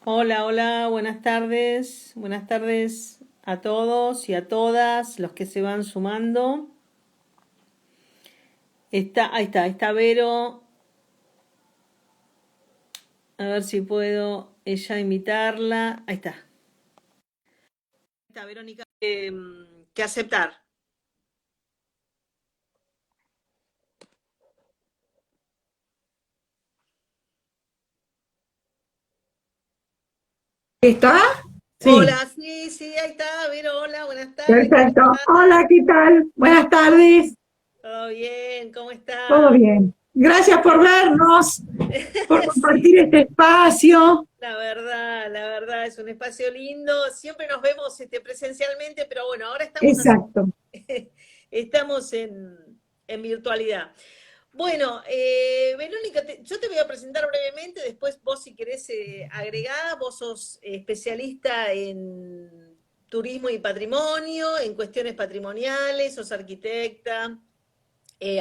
Hola, hola, buenas tardes a todos y a todas los que se van sumando. Ahí está Vero, a ver si puedo ella imitarla. Ahí está. Está Verónica, que aceptar. ¿Está? Sí, Hola, sí, sí, ahí está, Vero, hola, buenas tardes, ¿cómo perfecto. estás? Hola, ¿qué tal? Buenas tardes. ¿Todo bien? ¿Cómo ¿Todo estás? bien? Gracias por vernos, por Sí, compartir este espacio. la verdad, es un espacio lindo. Siempre nos vemos presencialmente, pero bueno, ahora estamos así. Exacto. Estamos en virtualidad. Bueno, Verónica, yo te voy a presentar brevemente, después vos si querés agregar, vos sos especialista en turismo y patrimonio, en cuestiones patrimoniales, sos arquitecta,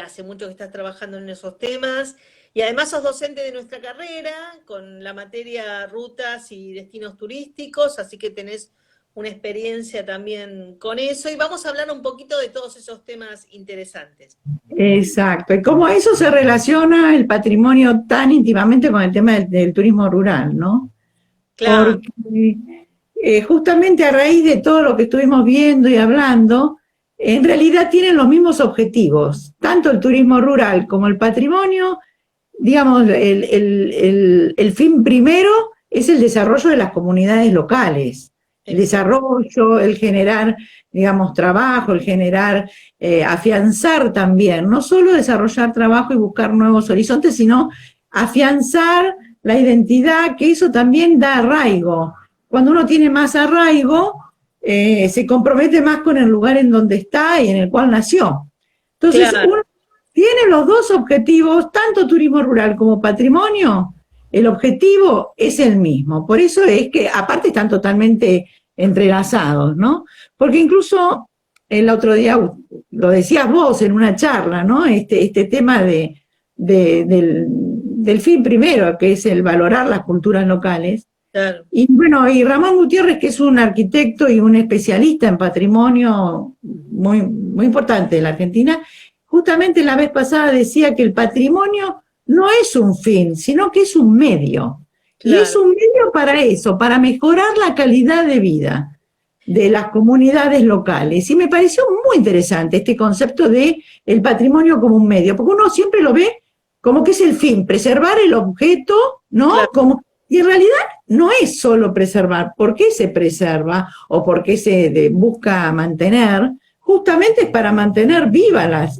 hace mucho que estás trabajando en esos temas y además sos docente de nuestra carrera con la materia rutas y destinos turísticos, así que tenés una experiencia también con eso y vamos a hablar un poquito de todos esos temas interesantes. Exacto. Y cómo eso se relaciona el patrimonio tan íntimamente con el tema del turismo rural, ¿no? Claro, Porque justamente a raíz de todo lo que estuvimos viendo y hablando, en realidad tienen los mismos objetivos, tanto el turismo rural como el patrimonio. Digamos, el fin primero es el desarrollo de las comunidades locales, el exacto. desarrollo, el generar, digamos, trabajo, el generar, afianzar también, no solo desarrollar trabajo y buscar nuevos horizontes, sino afianzar la identidad, que eso también da arraigo. Cuando uno tiene más arraigo, se compromete más con el lugar en donde está y en el cual nació. Entonces, Claro, uno tiene los dos objetivos, tanto turismo rural como patrimonio, el objetivo es el mismo. Por eso es que, aparte, están totalmente entrelazados, ¿no? Porque incluso el otro día, lo decías vos en una charla, ¿no? Este tema del fin primero, que es el valorar las culturas locales. claro. Y bueno, y Ramón Gutiérrez, que es un arquitecto y un especialista en patrimonio muy importante de la Argentina, justamente la vez pasada decía que el patrimonio no es un fin, sino que es un medio. Y es Claro. un medio para eso, para mejorar la calidad de vida de las comunidades locales. Y me pareció muy interesante este concepto de el patrimonio como un medio, porque uno siempre lo ve como que es el fin, preservar el objeto, ¿no? Claro. Como, y en realidad no es solo preservar. ¿Por qué se preserva o por qué se busca mantener? Justamente es para mantener vivas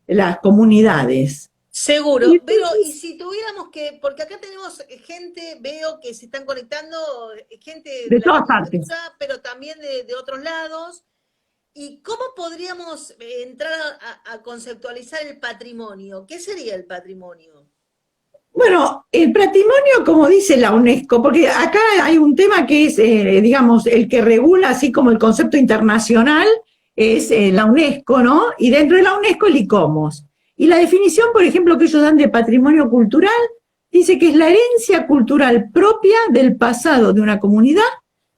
las comunidades. Y Seguro, pero y entonces, si tuviéramos que, porque acá tenemos gente, veo que se están conectando, gente de de la todas partes. arquitectura, pero también de otros lados, ¿y cómo podríamos entrar a conceptualizar el patrimonio? ¿Qué sería el patrimonio? Bueno, el patrimonio, como dice la UNESCO, porque acá hay un tema que es, digamos, el que regula, así como el concepto internacional, es la UNESCO, ¿no? Y dentro de la UNESCO el ICOMOS. Y la definición, por ejemplo, que ellos dan de patrimonio cultural, dice que es la herencia cultural propia del pasado de una comunidad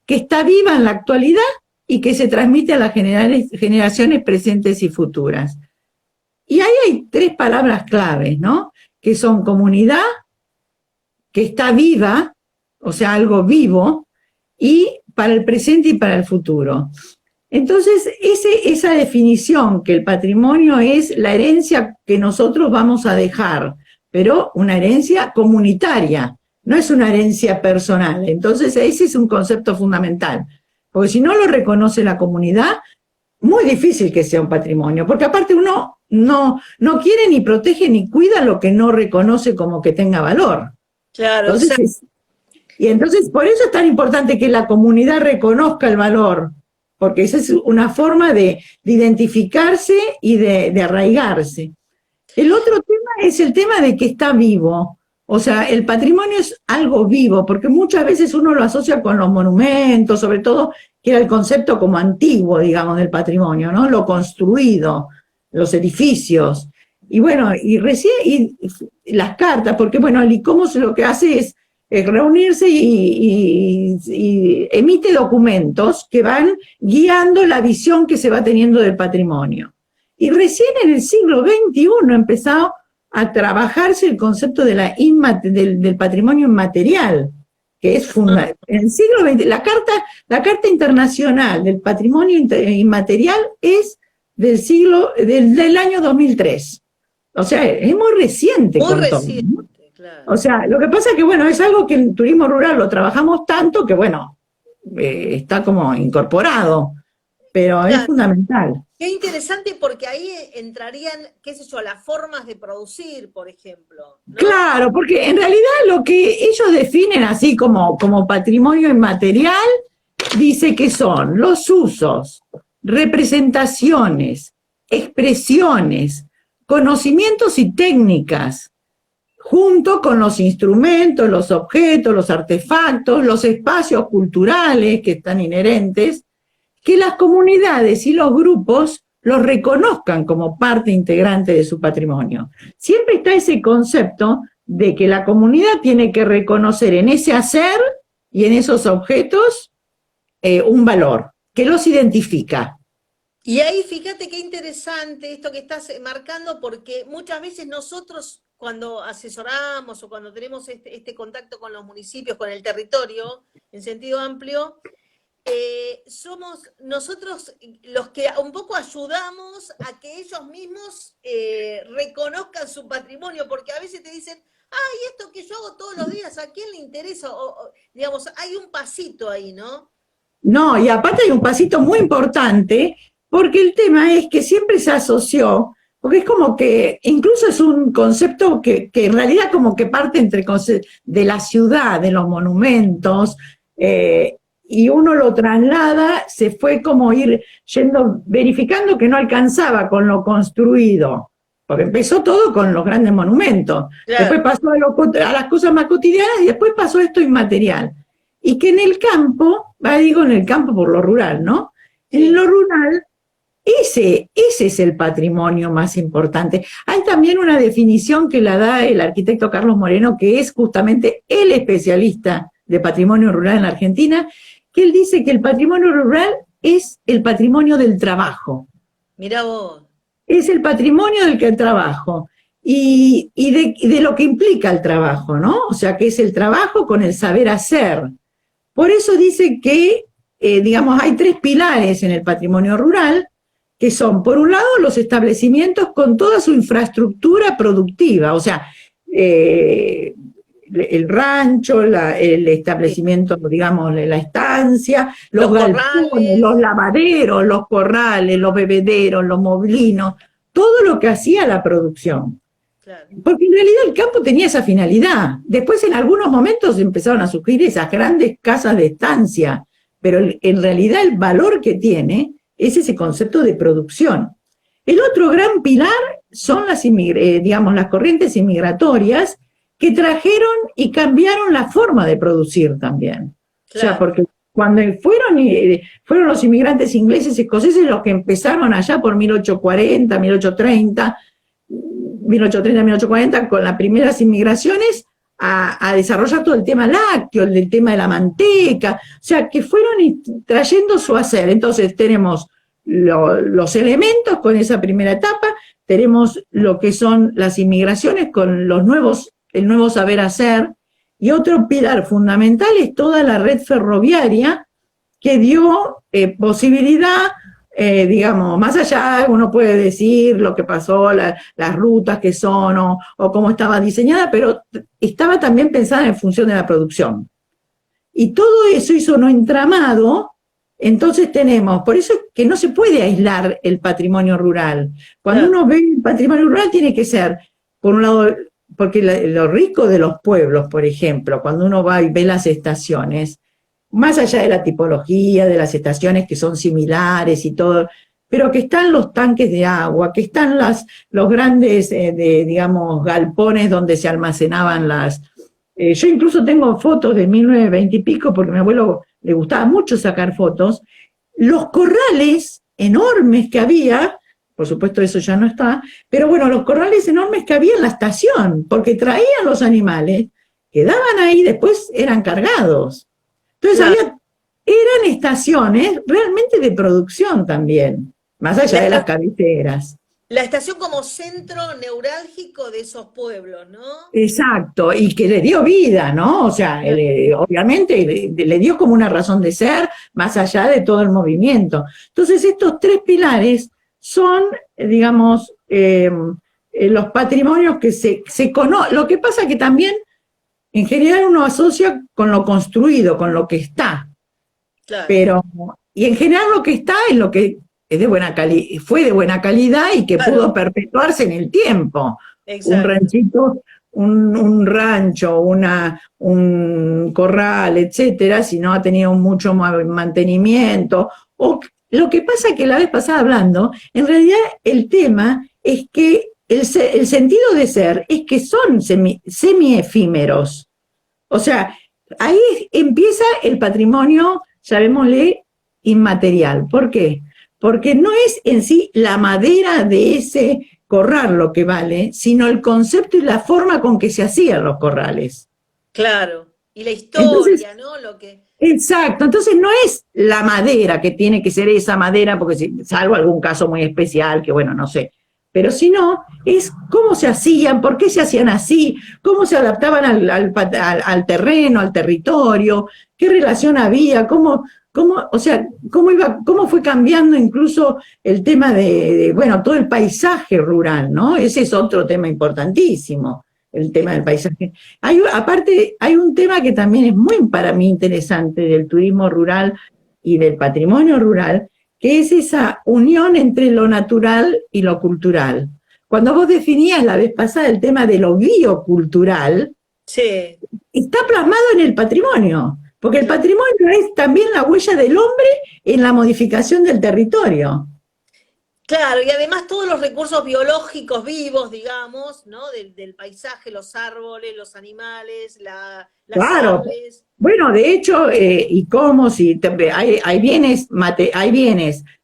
que está viva en la actualidad y que se transmite a las generaciones presentes y futuras. Y ahí hay tres palabras claves, ¿no? Que son comunidad, que está viva, o sea, algo vivo, y para el presente y para el futuro. Entonces, esa definición que el patrimonio es la herencia que nosotros vamos a dejar, pero una herencia comunitaria, no es una herencia personal. Entonces, ese es un concepto fundamental, porque si no lo reconoce la comunidad, muy difícil que sea un patrimonio, porque aparte uno no quiere ni protege ni cuida lo que no reconoce como que tenga valor. Claro, Entonces, exacto. y entonces por eso es tan importante que la comunidad reconozca el valor, porque esa es una forma de identificarse y de arraigarse. El otro tema es el tema de que está vivo. O sea, el patrimonio es algo vivo, porque muchas veces uno lo asocia con los monumentos, sobre todo, que era el concepto como antiguo, digamos, del patrimonio, ¿no? Lo construido, los edificios. Y bueno, y recién, y las cartas, porque bueno, el ICOMOS lo que hace es reunirse y emite documentos que van guiando la visión que se va teniendo del patrimonio. Y recién en el siglo XXI empezó a trabajarse el concepto de del patrimonio inmaterial, que es fundamental. En el siglo XX, la Carta Internacional del Patrimonio Inmaterial es del año 2003. O sea, es muy reciente. Muy reciente, ¿no? Claro. O sea, lo que pasa es que, bueno, es algo que en turismo rural lo trabajamos tanto que, bueno, está como incorporado, pero claro, es fundamental. Qué interesante, porque ahí entrarían, qué sé yo, las formas de producir, por ejemplo, ¿no? Claro, porque en realidad lo que ellos definen así como patrimonio inmaterial, dice que son los usos, representaciones, expresiones, conocimientos y técnicas, junto con los instrumentos, los objetos, los artefactos, los espacios culturales que están inherentes, que las comunidades y los grupos los reconozcan como parte integrante de su patrimonio. Siempre está ese concepto de que la comunidad tiene que reconocer en ese hacer y en esos objetos un valor que los identifica. Y ahí fíjate qué interesante esto que estás marcando, porque muchas veces nosotros, cuando asesoramos o cuando tenemos este contacto con los municipios, con el territorio, en sentido amplio, somos nosotros los que un poco ayudamos a que ellos mismos reconozcan su patrimonio, porque a veces te dicen, ay, esto que yo hago todos los días, ¿a quién le interesa? Digamos, hay un pasito ahí, ¿no? No, y aparte hay un pasito muy importante, porque el tema es que siempre se asoció, porque es como que, incluso es un concepto que en realidad como que parte de la ciudad, de los monumentos, y uno lo traslada, se fue como verificando que no alcanzaba con lo construido, porque empezó todo con los grandes monumentos, claro. Después pasó a las cosas más cotidianas y después pasó esto inmaterial. Y que en el campo, digo en el campo por lo rural, ¿no? En lo rural, ese es el patrimonio más importante. Hay también una definición que la da el arquitecto Carlos Moreno, que es justamente el especialista de patrimonio rural en la Argentina, que él dice que el patrimonio rural es el patrimonio del trabajo. Mirá vos. Es el patrimonio del trabajo y de lo que implica el trabajo, ¿no? O sea, que es el trabajo con el saber hacer. Por eso dice que, digamos, hay 3 pilares en el patrimonio rural, que son, por un lado, los establecimientos con toda su infraestructura productiva, o sea, el rancho, el establecimiento, digamos, la estancia, los galpones, los lavaderos, los corrales, los bebederos, los molinos, todo lo que hacía la producción. Claro. Porque en realidad el campo tenía esa finalidad. Después en algunos momentos empezaron a surgir esas grandes casas de estancia, pero en realidad el valor que tiene es ese concepto de producción. El otro gran pilar son las corrientes inmigratorias, que trajeron y cambiaron la forma de producir también. Claro. O sea, porque cuando fueron los inmigrantes ingleses y escoceses los que empezaron allá por 1840, 1840, con las primeras inmigraciones, a desarrollar todo el tema lácteo, el tema de la manteca, o sea, que fueron trayendo su hacer. Entonces tenemos los elementos con esa primera etapa, tenemos lo que son las inmigraciones con el nuevo saber hacer, y otro pilar fundamental es toda la red ferroviaria que dio posibilidad, digamos, más allá uno puede decir lo que pasó, las rutas que son o cómo estaba diseñada, pero estaba también pensada en función de la producción. Y todo eso hizo un entramado. Entonces por eso es que no se puede aislar el patrimonio rural. Cuando uno ve el patrimonio rural tiene que ser, por un lado, porque lo rico de los pueblos, por ejemplo, cuando uno va y ve las estaciones, más allá de la tipología de las estaciones que son similares y todo, pero que están los tanques de agua, que están los grandes, digamos, galpones donde se almacenaban yo incluso tengo fotos de 1920 y pico, porque a mi abuelo le gustaba mucho sacar fotos, los corrales enormes que había, por supuesto eso ya no está, pero bueno, los corrales enormes que había en la estación, porque traían los animales, quedaban ahí, después eran cargados. Entonces Claro. eran estaciones realmente de producción también, más allá de las cabeceras. La estación como centro neurálgico de esos pueblos, ¿no? Exacto, y que le dio vida, ¿no? O sea, obviamente le dio como una razón de ser, más allá de todo el movimiento. Entonces, estos tres pilares son, digamos, los patrimonios que se conocen. Lo que pasa que también, en general, uno asocia con lo construido, con lo que está. Claro, Pero, y en general lo que está es lo que es de fue de buena calidad y que claro, pudo perpetuarse en el tiempo. Un exacto. ranchito, un rancho, un corral, etcétera, si no ha tenido mucho mantenimiento. O lo que pasa que la vez pasada hablando, en realidad el tema es que el sentido de ser es que son semi-efímeros. O sea, ahí empieza el patrimonio, llamémosle, inmaterial. ¿Por qué? Porque no es en sí la madera de ese corral lo que vale, sino el concepto y la forma con que se hacían los corrales. Claro. Y la Entonces, historia, ¿no? Lo que. exacto, entonces no es la madera que tiene que ser esa madera, porque salvo algún caso muy especial, que bueno, no sé, pero si no, es cómo se hacían, por qué se hacían así, cómo se adaptaban al terreno, al territorio, qué relación había, o sea, cómo fue cambiando incluso el tema bueno, todo el paisaje rural, ¿no? Ese es otro tema importantísimo, el tema del paisaje. Aparte, hay un tema que también es muy para mí interesante del turismo rural y del patrimonio rural, que es esa unión entre lo natural y lo cultural. Cuando vos definías la vez pasada el tema de lo biocultural, Sí, está plasmado en el patrimonio, porque el claro. patrimonio es también la huella del hombre en la modificación del territorio. Claro, y además todos los recursos biológicos vivos, digamos, ¿no? Del paisaje, los árboles, los animales, las Claro. aves. Bueno, de hecho, y cómo si hay bienes,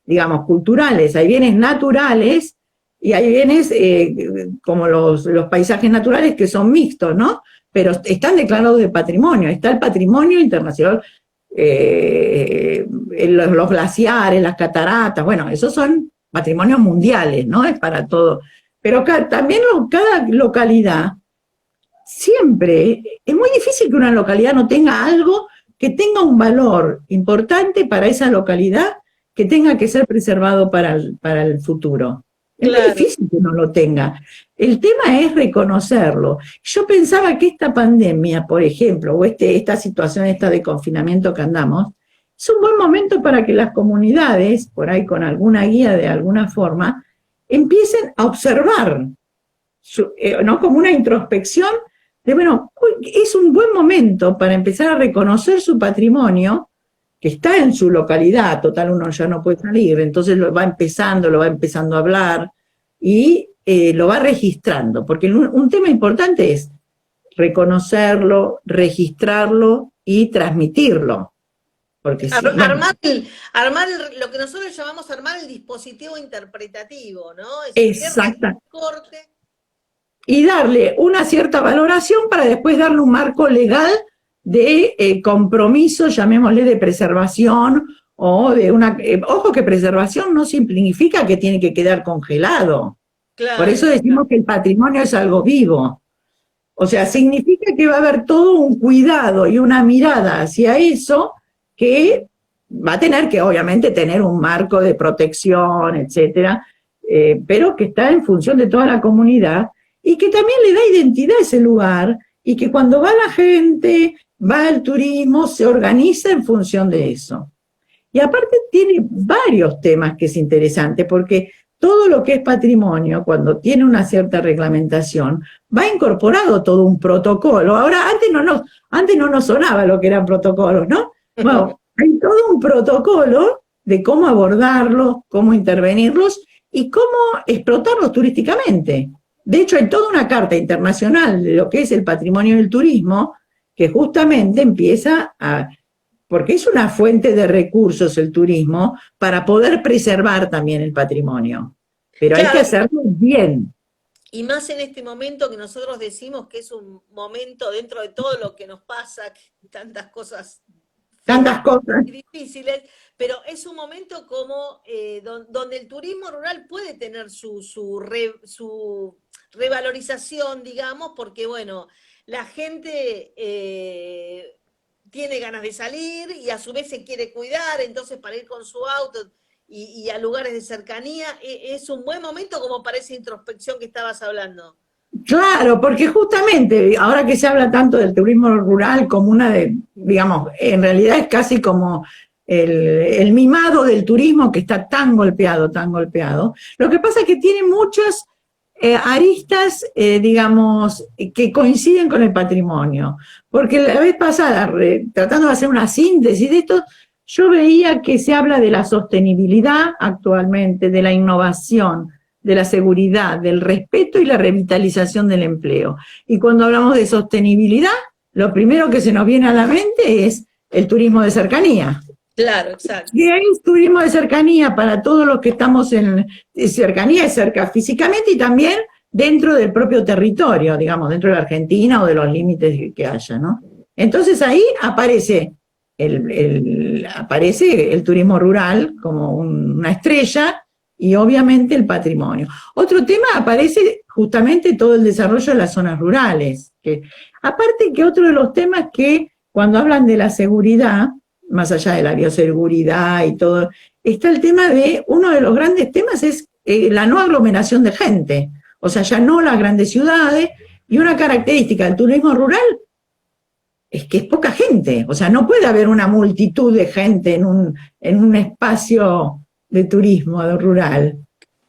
digamos, culturales, hay bienes naturales y hay bienes como los paisajes naturales que son mixtos, ¿no? Pero están declarados de patrimonio. Está el patrimonio internacional, los glaciares, las cataratas, bueno, esos son patrimonios mundiales, ¿no? Es para todo. Pero también cada localidad siempre, es muy difícil que una localidad no tenga algo que tenga un valor importante para esa localidad que tenga que ser preservado para el futuro. Es muy Claro. difícil que no lo tenga. El tema es reconocerlo. Yo pensaba que esta pandemia, por ejemplo, o esta situación esta de confinamiento que andamos, es un buen momento para que las comunidades, por ahí con alguna guía de alguna forma, empiecen a observar, ¿no? Como una introspección de, bueno, es un buen momento para empezar a reconocer su patrimonio que está en su localidad, total uno ya no puede salir, entonces lo va empezando a hablar y lo va registrando, porque un tema importante es reconocerlo, registrarlo y transmitirlo, porque sí, bueno, Lo que nosotros llamamos armar el dispositivo interpretativo, ¿no? Es decir, qué exacta, recorte. y darle una cierta valoración para después darle un marco legal de compromiso, llamémosle de preservación o de una... ojo que preservación no significa que tiene que quedar congelado. Por Claro, eso decimos que el patrimonio es algo vivo. O sea, significa que va a haber todo un cuidado y una mirada hacia eso que va a tener que obviamente tener un marco de protección, etcétera, pero que está en función de toda la comunidad y que también le da identidad a ese lugar y que cuando va la gente, va el turismo, se organiza en función de eso. Y aparte tiene varios temas que es interesante, porque todo lo que es patrimonio, cuando tiene una cierta reglamentación, va incorporado todo un protocolo. Ahora, antes no nos sonaba lo que eran protocolos, ¿no? Bueno, hay todo un protocolo de cómo abordarlos, cómo intervenirlos y cómo explotarlos turísticamente. De hecho, hay toda una carta internacional de lo que es el patrimonio del turismo que justamente empieza a... porque es una fuente de recursos el turismo para poder preservar también el patrimonio. Pero hay que claro. hacerlo bien. Y más en este momento que nosotros decimos que es un momento dentro de todo lo que nos pasa, que tantas cosas Tantas feas cosas. y difíciles, pero es un momento como donde el turismo rural puede tener su revalorización, digamos, porque bueno, la gente tiene ganas de salir y a su vez se quiere cuidar, entonces para ir con su auto y a lugares de cercanía, es un buen momento como para esa introspección que estabas hablando. Claro, porque justamente ahora que se habla tanto del turismo rural como una de, digamos, en realidad es casi como el mimado del turismo que está tan golpeado, tan golpeado. Lo que pasa es que tiene muchas aristas, digamos, que coinciden con el patrimonio. Porque la vez pasada, tratando de hacer una síntesis de esto, yo veía que se habla de la sostenibilidad actualmente, de la innovación, de la seguridad, del respeto y la revitalización del empleo. Y cuando hablamos de sostenibilidad, lo primero que se nos viene a la mente es el turismo de cercanía. Claro, exacto. Y hay turismo de cercanía para todos los que estamos en cercanía, es cerca físicamente y también dentro del propio territorio, digamos, dentro de la Argentina o de los límites que haya, ¿no? Entonces ahí aparece el turismo rural como una estrella y obviamente el patrimonio. Otro tema aparece justamente todo el desarrollo de las zonas rurales. Aparte que otro de los temas que cuando hablan de la seguridad, más allá de la bioseguridad y todo, está el tema de, uno de los grandes temas es la no aglomeración de gente, o sea, ya no las grandes ciudades, y una característica del turismo rural es que es poca gente, o sea, no puede haber una multitud de gente en un espacio de turismo rural.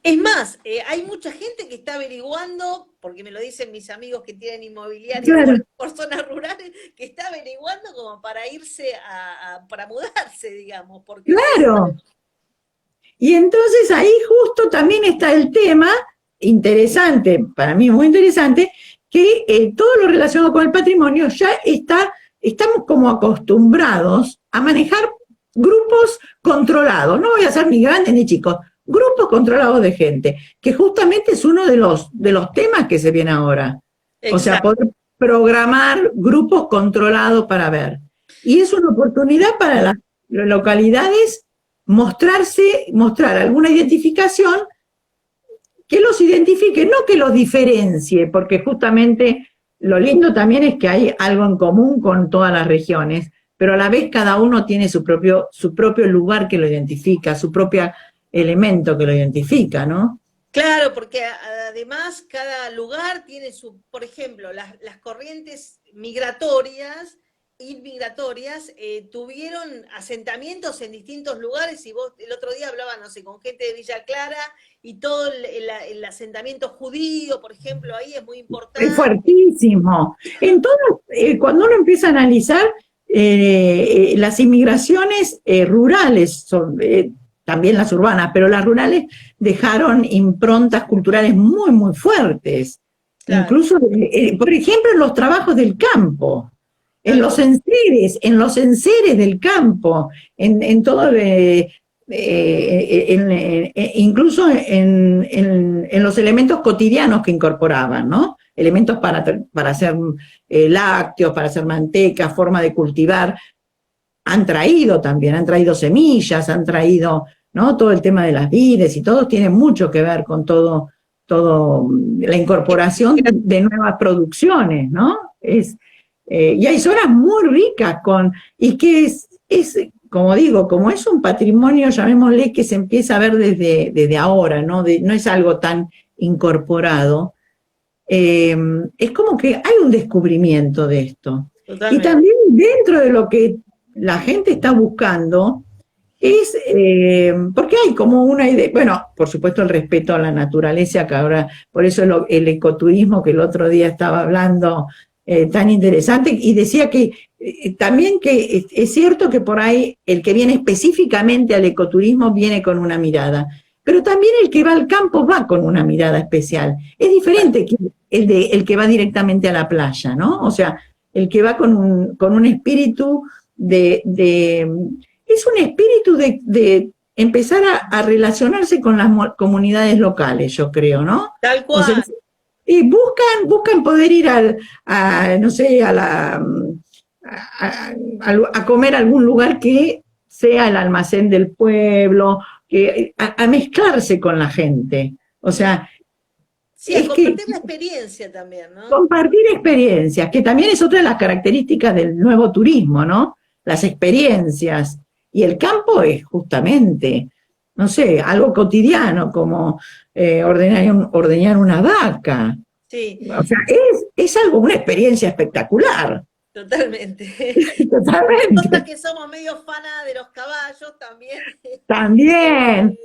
Es más, hay mucha gente que está averiguando, porque me lo dicen mis amigos que tienen inmobiliario Claro. por zonas rurales, que está averiguando como para irse para mudarse, digamos, porque Claro. Y entonces ahí justo también está el tema interesante, para mí muy interesante, que todo lo relacionado con el patrimonio ya estamos como acostumbrados a manejar grupos controlados, no voy a ser ni grandes ni chicos, grupos controlados de gente, que justamente es uno de los temas que se viene ahora. O sea, exacto. poder programar grupos controlados para ver. Y es una oportunidad para las localidades mostrar alguna identificación que los identifique, no que los diferencie, porque justamente lo lindo también es que hay algo en común con todas las regiones, pero a la vez cada uno tiene su propio lugar que lo identifica, su propio elemento que lo identifica, ¿no? Claro, porque además cada lugar tiene por ejemplo, las corrientes migratorias inmigratorias tuvieron asentamientos en distintos lugares y vos el otro día hablabas, no sé, con gente de Villa Clara y todo el asentamiento judío, por ejemplo, ahí es muy Es importante. fuertísimo. Entonces, cuando uno empieza a analizar las inmigraciones rurales, también las urbanas, pero las rurales dejaron improntas culturales muy, muy fuertes. Claro. Incluso, por ejemplo, en los trabajos del campo. En los enseres del campo, en todo, incluso en los elementos cotidianos que incorporaban, ¿no? Elementos para hacer lácteos, para hacer manteca, forma de cultivar. Han traído semillas, han traído, ¿no? Todo el tema de las vides y todo tiene mucho que ver con todo la incorporación de nuevas producciones, ¿no? Y hay zonas muy ricas y que es, como digo, como es un patrimonio, llamémosle, que se empieza a ver desde ahora, ¿no? No es algo tan incorporado. Es como que hay un descubrimiento de esto. Totalmente. Y también dentro de lo que la gente está buscando, porque hay como una idea, bueno, por supuesto el respeto a la naturaleza, que ahora, por eso el ecoturismo que el otro día estaba hablando, tan interesante, y decía que también que es cierto que por ahí el que viene específicamente al ecoturismo viene con una mirada, pero también el que va al campo va con una mirada especial. Es diferente que el que va directamente a la playa, ¿no? O sea, el que va con un espíritu es un espíritu de empezar a relacionarse con las comunidades locales, yo creo, ¿no? Tal cual. O sea, buscan poder ir no sé, a comer a algún lugar que sea el almacén del pueblo, a mezclarse con la gente. O sea, sí, a compartir la experiencia también, ¿no? Compartir experiencias, que también es otra de las características del nuevo turismo, ¿no? Las experiencias. Y el campo es justamente, no sé, algo cotidiano, como ordeñar una vaca. Sí. O sea, es algo, una experiencia espectacular. Totalmente. Totalmente. Nosotras que somos medio fanas de los caballos también. También.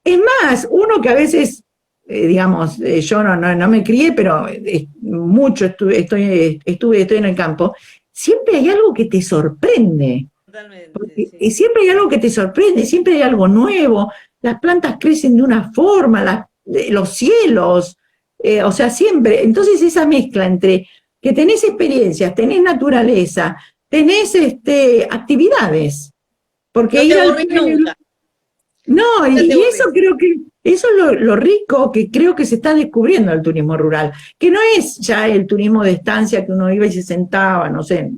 Es más, uno que a veces, digamos, yo no me crié, pero mucho estoy en el campo, siempre hay algo que te sorprende. Totalmente. Sí. Siempre hay algo que te sorprende, siempre hay algo nuevo, las plantas crecen de una forma, los cielos, o sea, siempre. Entonces esa mezcla entre que tenés experiencias, tenés naturaleza, tenés actividades, porque no te aburrís nunca. No, y eso creo que, eso es lo rico que creo que se está descubriendo el turismo rural, que no es ya el turismo de estancia que uno iba y se sentaba, no sé,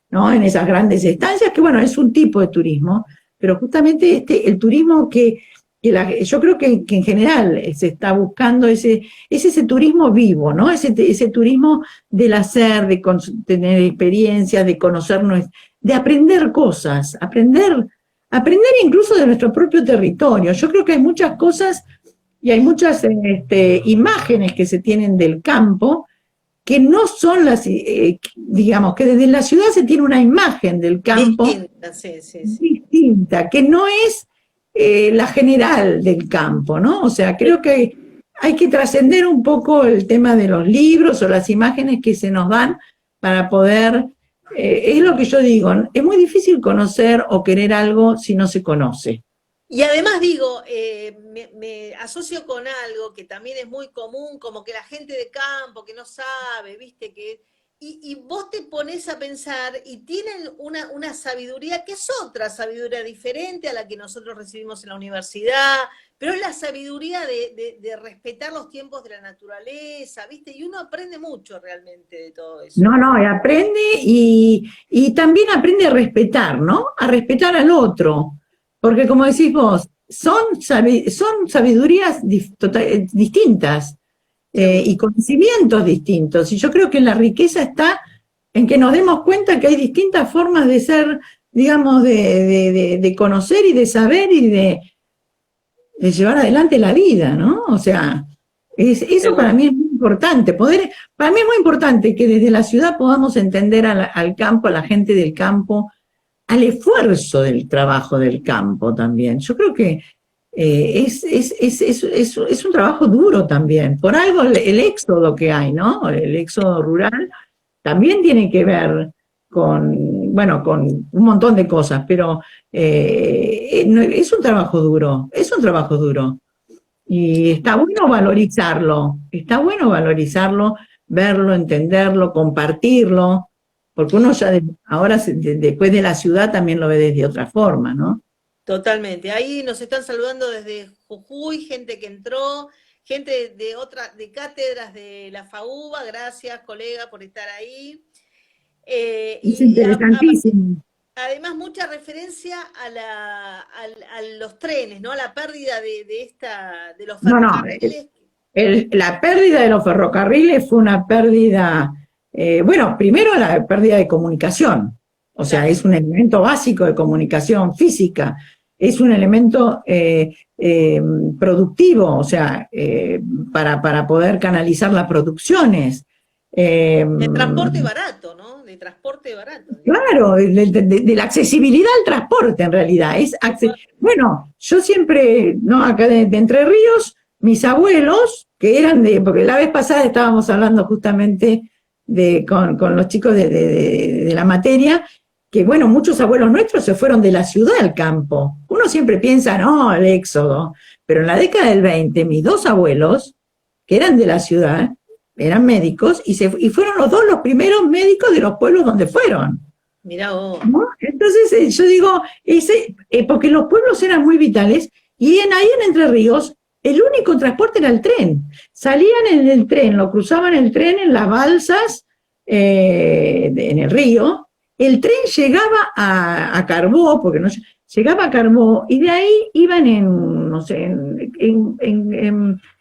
¿no? En esas grandes estancias, que bueno, es un tipo de turismo, pero justamente el turismo yo creo que en general se está buscando es ese turismo vivo, ¿no? Ese turismo del hacer, de tener experiencias, de conocernos, de aprender cosas, aprender incluso de nuestro propio territorio. Yo creo que hay muchas cosas y hay muchas imágenes que se tienen del campo que no son las, digamos, que desde la ciudad se tiene una imagen del campo distinta, que no es la general del campo, ¿no? O sea, creo que hay que trascender un poco el tema de los libros o las imágenes que se nos dan para poder, es lo que yo digo, es muy difícil conocer o querer algo si no se conoce. Y además digo, me asocio con algo que también es muy común, como que la gente de campo que no sabe, viste, y vos te pones a pensar y tienen una sabiduría que es otra sabiduría diferente a la que nosotros recibimos en la universidad, pero es la sabiduría de respetar los tiempos de la naturaleza, viste, y uno aprende mucho realmente de todo eso. No, aprende y también aprende a respetar, ¿no? A respetar al otro. Porque como decís vos, son sabidurías distintas y conocimientos distintos. Y yo creo que la riqueza está en que nos demos cuenta que hay distintas formas de ser, digamos, de conocer y de saber y de llevar adelante la vida, ¿no? O sea, eso para mí es muy importante. Para mí es muy importante que desde la ciudad podamos entender al campo, a la gente del campo, al esfuerzo del trabajo del campo también. Yo creo que es un trabajo duro también. Por algo el éxodo que hay, ¿no? El éxodo rural también tiene que ver con un montón de cosas, pero es un trabajo duro, Y está bueno valorizarlo, verlo, entenderlo, compartirlo, porque uno ya ahora, después de la ciudad, también lo ve desde otra forma, ¿no? Totalmente. Ahí nos están saludando desde Jujuy, gente que entró, gente de cátedras de la FAUBA. Gracias, colega, por estar ahí. Es interesantísimo. Además, mucha referencia a los trenes, ¿no? A la pérdida de los ferrocarriles. La pérdida de los ferrocarriles fue una pérdida, primero la pérdida de comunicación, o sea, es un elemento básico de comunicación física, es un elemento productivo, o sea, para poder canalizar las producciones. De transporte barato, ¿no? De transporte barato. Claro, de la accesibilidad al transporte en realidad. Bueno, yo siempre, ¿no? Acá de Entre Ríos, mis abuelos, que eran porque la vez pasada estábamos hablando justamente con los chicos de la materia, que bueno, muchos abuelos nuestros se fueron de la ciudad al campo. Uno siempre piensa, no, el éxodo, pero en la década del 20, mis dos abuelos, que eran de la ciudad, eran médicos, y fueron los dos los primeros médicos de los pueblos donde fueron. Mirá vos. ¿No? Entonces, yo digo, porque los pueblos eran muy vitales, y ahí en Entre Ríos el único transporte era el tren. Salían en el tren, lo cruzaban el tren en las balsas, en el río. El tren llegaba a Carbó, porque no llegaba a Carbó, y de ahí iban en, no sé, no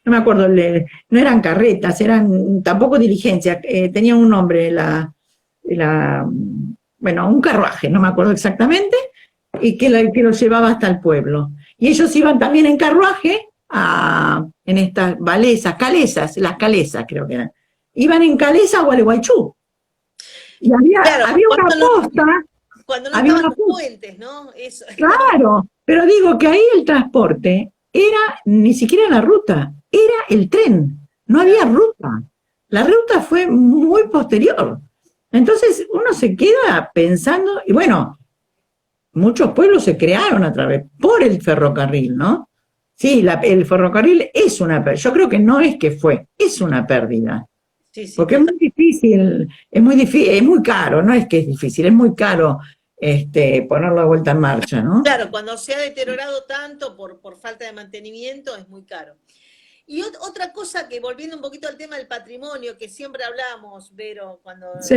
me acuerdo, no eran carretas, eran tampoco diligencias, tenían un nombre, bueno, un carruaje, no me acuerdo exactamente, y que los llevaba hasta el pueblo. Y ellos iban también en carruaje en estas calesas, las calesas creo que eran. Iban en calesa a Gualeguaychú. Y había una posta. Cuando no estaban los puentes, ¿no? Eso. Claro, pero digo que ahí el transporte ni siquiera la ruta, era el tren, no había ruta. La ruta fue muy posterior. Entonces uno se queda pensando, y bueno, muchos pueblos se crearon por el ferrocarril, ¿no? Sí, el ferrocarril es una pérdida. Yo creo que no es que es una pérdida. Sí, porque es muy difícil, es muy caro, no es que es difícil, es muy caro ponerlo de vuelta en marcha, ¿no? Claro, cuando se ha deteriorado tanto por falta de mantenimiento es muy caro. Y otra cosa que, volviendo un poquito al tema del patrimonio, que siempre hablamos, Vero, cuando nos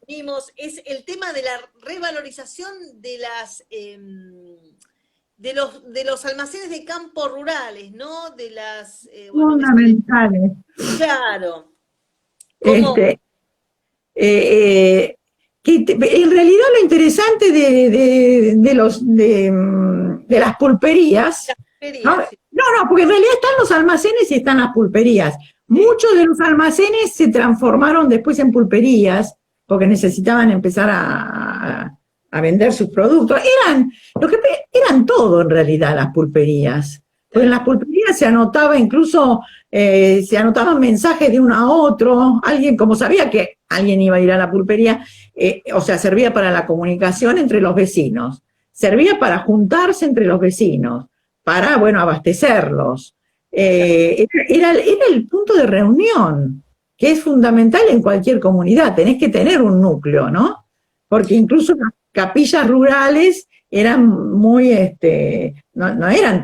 unimos, es el tema de la revalorización de los almacenes de campo rurales, ¿no? De las... fundamentales. Claro. Que en realidad lo interesante de las pulperías, ¿no? No, porque en realidad están los almacenes y están las pulperías. Muchos de los almacenes se transformaron después en pulperías, porque necesitaban empezar a vender sus productos. Eran todo en realidad las pulperías. Porque en las pulperías se anotaba incluso, se anotaban mensajes de uno a otro. Alguien, como sabía que alguien iba a ir a la pulpería, o sea, servía para la comunicación entre los vecinos. Servía para juntarse entre los vecinos, para, bueno, abastecerlos. Era el punto de reunión, que es fundamental en cualquier comunidad. Tenés que tener un núcleo, ¿no? Porque incluso las capillas rurales eran muy, no eran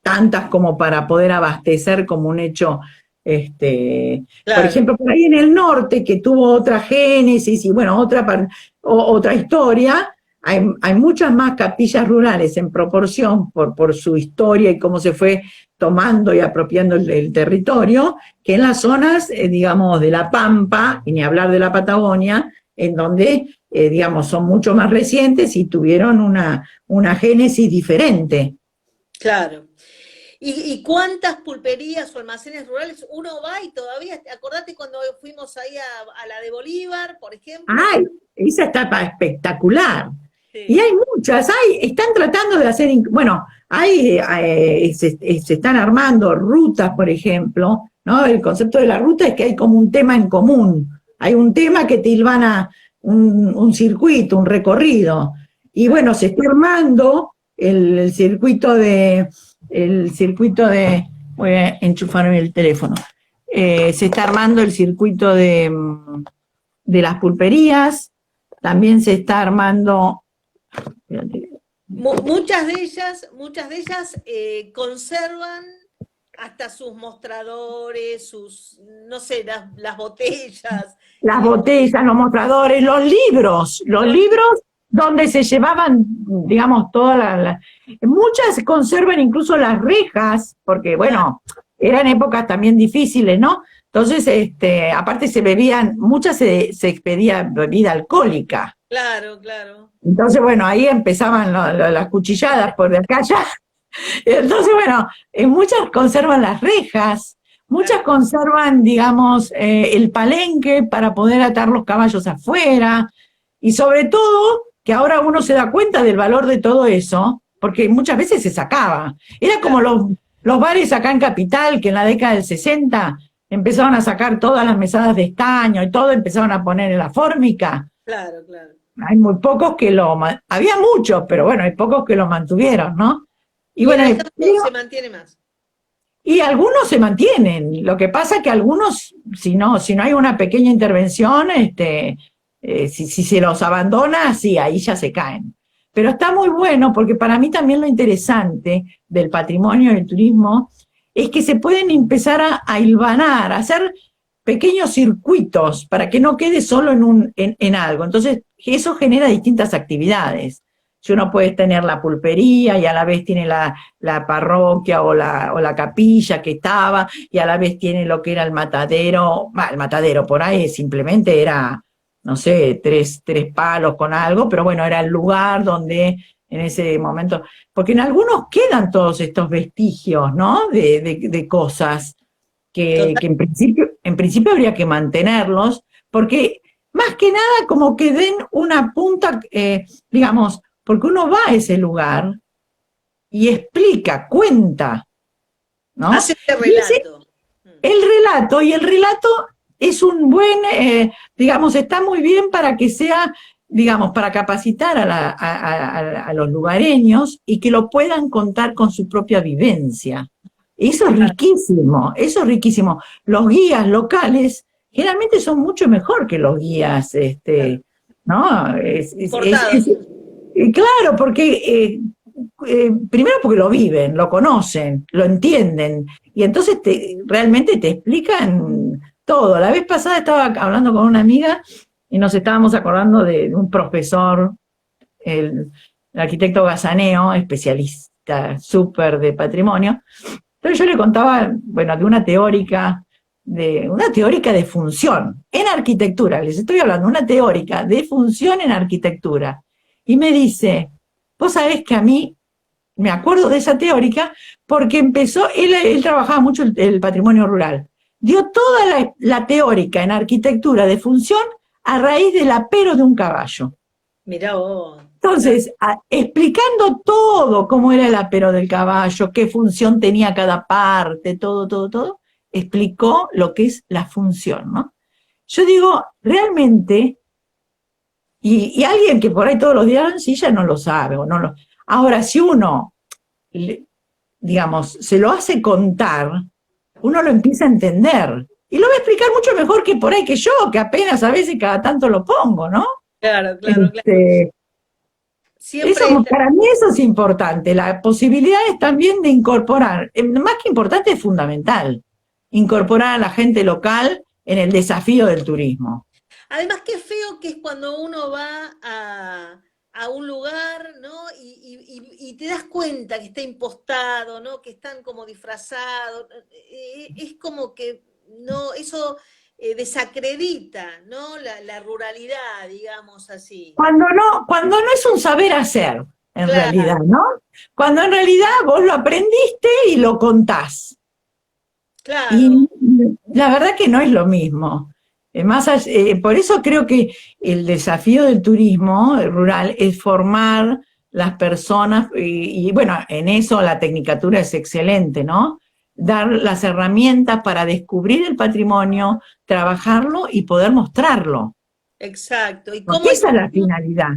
tantas como para poder abastecer como un hecho, claro. Por ejemplo, por ahí en el norte, que tuvo otra génesis y bueno, otra historia, hay muchas más capillas rurales en proporción por su historia y cómo se fue tomando y apropiando el territorio, que en las zonas, digamos, de la Pampa, y ni hablar de la Patagonia, en donde, digamos, son mucho más recientes y tuvieron una génesis diferente. Claro. ¿Y cuántas pulperías o almacenes rurales uno va y todavía, acordate cuando fuimos ahí a la de Bolívar, por ejemplo? ¡Ay! Esa está espectacular. Sí. Y hay muchas, están tratando de hacer, bueno, se están armando rutas, por ejemplo, ¿no? El concepto de la ruta es que hay como un tema en común. Hay un tema que te hilvana un circuito, un recorrido. Y bueno, se está armando el circuito de... Voy a enchufarme el teléfono. Se está armando el circuito de las pulperías. También se está armando... Muchas de ellas conservan hasta sus mostradores, no sé, las botellas. Las botellas, los mostradores, los libros donde se llevaban, digamos, muchas conservan incluso las rejas, porque, bueno, eran épocas también difíciles, ¿no? Entonces, aparte muchas se expedía bebida alcohólica. Claro, claro. Entonces, bueno, ahí empezaban las cuchilladas por acá ya. Entonces, bueno, muchas conservan las rejas, muchas conservan, digamos, el palenque para poder atar los caballos afuera, y sobre todo, que ahora uno se da cuenta del valor de todo eso, porque muchas veces se sacaba. Era como los bares acá en Capital, que en la década del 60 empezaron a sacar todas las mesadas de estaño y todo, empezaron a poner en la fórmica. Claro, claro. Hay muy pocos había muchos, pero bueno, hay pocos que lo mantuvieron, ¿no? Y bueno, se mantiene más. Y algunos se mantienen. Lo que pasa es que algunos, si no hay una pequeña intervención, si se los abandona, sí, ahí ya se caen. pero está muy bueno porque para mí también lo interesante del patrimonio y del turismo es que se pueden empezar a hilvanar, a hacer pequeños circuitos para que no quede solo en algo. Entonces, eso genera distintas actividades. Si uno puede tener la pulpería y a la vez tiene la parroquia o la capilla que estaba, y a la vez tiene lo que era el matadero por ahí simplemente era, no sé, tres palos con algo, pero bueno, era el lugar donde en ese momento, porque en algunos quedan todos estos vestigios, ¿no? De cosas que en principio habría que mantenerlos, porque más que nada como que den una punta, digamos, porque uno va a ese lugar y explica, cuenta, ¿no? Hace este relato. Y el relato es un buen, digamos, está muy bien para que sea, digamos, para capacitar a los lugareños y que lo puedan contar con su propia vivencia. Eso es riquísimo, eso es riquísimo. Los guías locales generalmente son mucho mejor que los guías, ¿no? Claro, porque primero porque lo viven, lo conocen, lo entienden, y entonces realmente te explican todo. La vez pasada estaba hablando con una amiga y nos estábamos acordando de un profesor, el arquitecto Gazaneo, especialista súper de patrimonio. Entonces yo le contaba, bueno, de una teórica de función en arquitectura. Les estoy hablando, una teórica de función en arquitectura. Y me dice, vos sabés que a mí, me acuerdo de esa teórica, porque empezó, él trabajaba mucho el patrimonio rural. Dio toda la teórica en arquitectura de función a raíz del apero de un caballo. Mirá vos. Entonces, explicando todo, cómo era el apero del caballo, qué función tenía cada parte, todo, explicó lo que es la función, ¿no? Yo digo, realmente, y alguien que por ahí todos los días sí ya no lo sabe, o no lo. Ahora, si uno, digamos, se lo hace contar, uno lo empieza a entender. Y lo va a explicar mucho mejor que por ahí que yo, que apenas a veces cada tanto lo pongo, ¿no? Claro. Eso, para mí eso es importante, la posibilidad es también de incorporar, más que importante es fundamental, incorporar a la gente local en el desafío del turismo. Además, qué feo que es cuando uno va a un lugar, ¿no? Y te das cuenta que está impostado, ¿no? Que están como disfrazados. Es como que, no, eso desacredita, ¿no? La ruralidad, digamos así. Cuando no es un saber hacer, en realidad, ¿no? Cuando en realidad vos lo aprendiste y lo contás. Claro. Y la verdad que no es lo mismo. Por eso creo que el desafío del turismo rural es formar las personas, y bueno, en eso la tecnicatura es excelente, ¿no? Dar las herramientas para descubrir el patrimonio, trabajarlo y poder mostrarlo. Exacto. Y porque esa es la finalidad.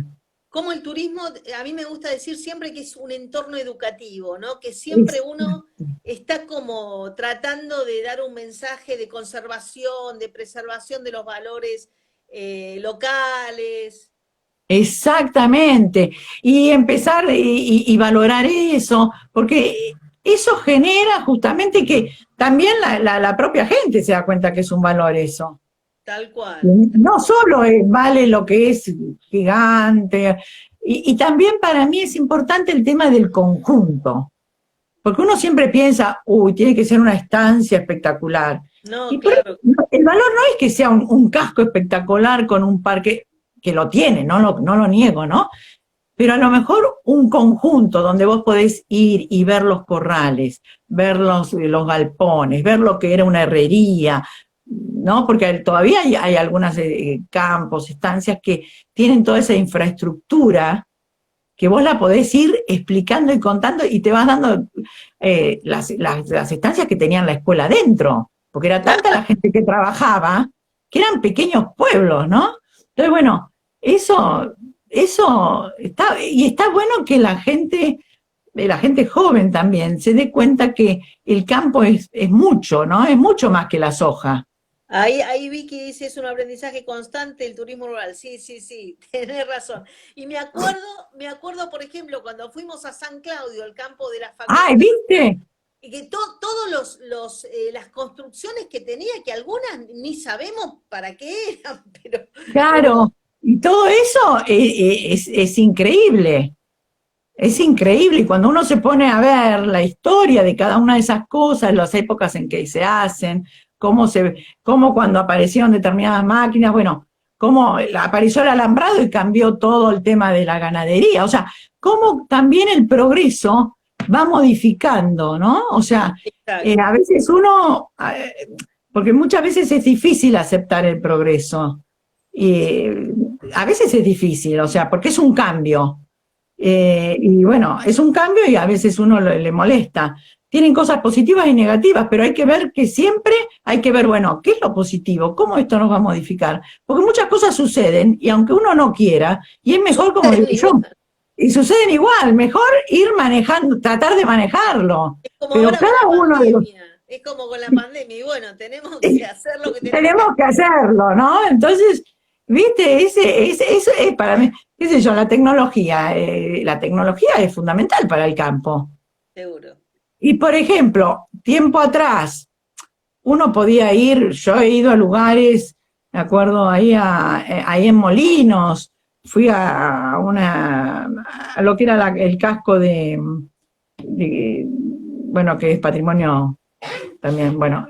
Como el turismo, a mí me gusta decir siempre que es un entorno educativo, ¿no? Que siempre uno está como tratando de dar un mensaje de conservación, de preservación de los valores locales. Exactamente. Y empezar y valorar eso, porque eso genera justamente que también la propia gente se da cuenta que es un valor eso. Tal cual. No solo vale lo que es gigante, y también para mí es importante el tema del conjunto, porque uno siempre piensa, tiene que ser una estancia espectacular. No, y claro. El valor no es que sea un casco espectacular con un parque, que lo tiene, no lo niego, ¿no? Pero a lo mejor un conjunto donde vos podés ir y ver los corrales, ver los galpones, ver lo que era una herrería, ¿no? Porque todavía hay algunos campos, estancias que tienen toda esa infraestructura que vos la podés ir explicando y contando y te vas dando las estancias que tenían la escuela dentro, porque era tanta la gente que trabajaba que eran pequeños pueblos, ¿no? Entonces, bueno, eso está, y está bueno que la gente joven también se dé cuenta que el campo es mucho, ¿no? Es mucho más que la soja. Ahí Vicky dice, es un aprendizaje constante el turismo rural. Sí, sí, sí, tenés razón. Y me acuerdo, por ejemplo, cuando fuimos a San Claudio, el campo de la ¡Ay, facultad, viste! y que todos las construcciones que tenía, que algunas ni sabemos para qué eran, pero Claro, y todo eso es increíble. Es increíble, y cuando uno se pone a ver la historia de cada una de esas cosas, las épocas en que se hacen, cómo cuando aparecieron determinadas máquinas, bueno, cómo apareció el alambrado y cambió todo el tema de la ganadería, o sea, cómo también el progreso va modificando, ¿no? O sea, exacto. a veces porque muchas veces es difícil aceptar el progreso, y a veces es difícil, o sea, porque es un cambio. Y bueno, es un cambio y a veces uno le molesta. Tienen cosas positivas y negativas, pero hay que ver que siempre hay que ver, bueno, ¿qué es lo positivo? ¿Cómo esto nos va a modificar? Porque muchas cosas suceden y aunque uno no quiera, y es mejor, como digo Suceden yo, igual. y suceden igual, mejor ir manejando, tratar de manejarlo. Es como Pero ahora con la cada uno de los... pandemia. Es como con la pandemia. Y bueno, tenemos que hacer lo que tenemos que Tenemos que hacer. hacerlo, ¿no? Entonces, viste, eso es para mí, qué sé yo, la tecnología es fundamental para el campo. Seguro. Y por ejemplo, tiempo atrás, uno podía ir, yo he ido a lugares, me acuerdo ahí en Molinos, fui a lo que era el casco bueno, que es patrimonio también, bueno,